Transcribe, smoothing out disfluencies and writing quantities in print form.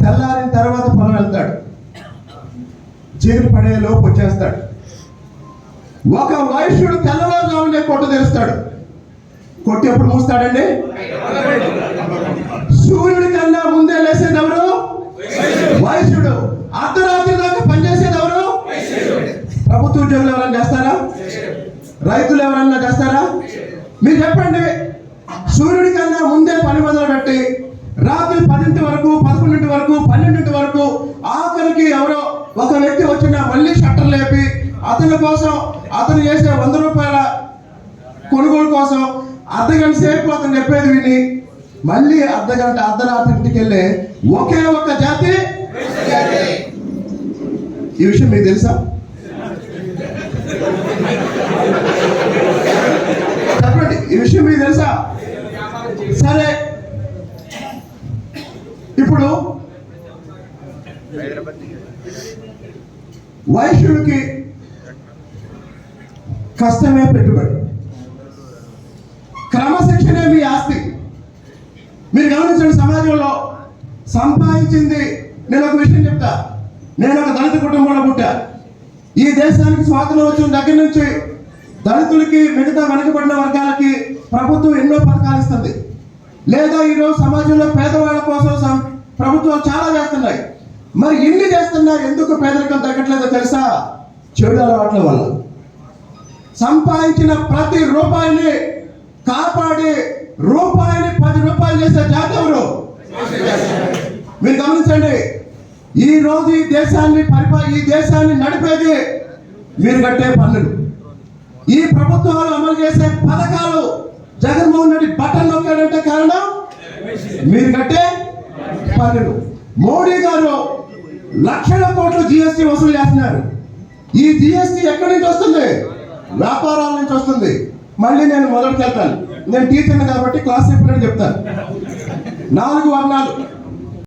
తెల్లారిన తర్వాత పొలం వెళ్తాడు, చీకటి పడే లోపు వచ్చేస్తాడు. ఒక వైశ్యుడు తెల్లవారుజామునే కొట్టు తెరుస్తాడు. కొట్టు ఎప్పుడు మూస్తాడండి? సూర్యుడి కన్నా ముందే లేసేది ఎవరు? వైశ్యుడు. అర్ధరాత్రి దాకా పనిచేసేది ఎవరు? ప్రభుత్వ ఉద్యోగులు ఎవరైనా చేస్తారా? రైతులు ఎవరన్నా చేస్తారా? మీరు చెప్పండి. సూర్యుడి కన్నా ముందే పని మొదలు పెట్టి రాత్రి 10 వరకు, 11 వరకు, 12 వరకు, ఆఖరికి ఎవరో ఒక వ్యక్తి వచ్చినా మళ్ళీ షట్టర్ లేపి అతని కోసం, అతను చేసే 100 రూపాయల కొనుగోలు కోసం అర్ధగంట సేపు అతను చెప్పేది విని మళ్ళీ అర్ధరాత్రి ఇంటికి వెళ్ళే ఒకే ఒక్క జాతి. ఈ విషయం మీకు తెలుసా? చెప్పండి, ఈ విషయం మీకు తెలుసా? సరే, ఇప్పుడు వైశ్యుడికి కష్టమే పెట్టుబడి, క్రమశిక్షణే మీ ఆస్తి. మీరు గమనించండి, సమాజంలో సంపాదించింది. నేను ఒక విషయం చెప్తా. నేను ఒక దళిత కుటుంబంలో పుట్టా. ఈ దేశానికి స్వాతంత్రం వచ్చిన దగ్గర నుంచి దళితులకి, మిగతా వెనుకబడిన వర్గాలకి ప్రభుత్వం ఎన్నో పథకాలు ఇస్తుంది. లేదా ఈరోజు సమాజంలో పేదవాళ్ళ కోసం ప్రభుత్వాలు చాలా చేస్తున్నాయి. మరి ఇన్ని చేస్తున్నా ఎందుకు పేదరికం తగ్గట్లేదో తెలుసా? చెడు అలవాట్ల వల్ల. సంపాదించిన ప్రతి రూపాయిని కాపాడి రూపాయిని 10 రూపాయలు చేసే జాతి ఎవరు? మీరు గమనించండి. ఈ రోజు ఈ దేశాన్ని నడిపేది మీరు కట్టే పన్నులు. ఈ ప్రభుత్వాలు అమలు చేసే పథకాలు, జగన్మోహన్ రెడ్డి బటన్ నొక్కాడంటే కారణం మీరు కట్టే పన్నులు. మోడీ గారు లక్షల కోట్లు జిఎస్టీ వసూలు చేస్తున్నారు. ఈ జిఎస్టీ ఎక్కడి నుంచి వస్తుంది? వ్యాపారాల నుంచి వస్తుంది. మళ్ళీ నేను మొదటికి వెళ్తాను. నేను టీచర్ని కాబట్టి క్లాస్ చెప్పినట్టు చెప్తాను. 4 వర్ణాలు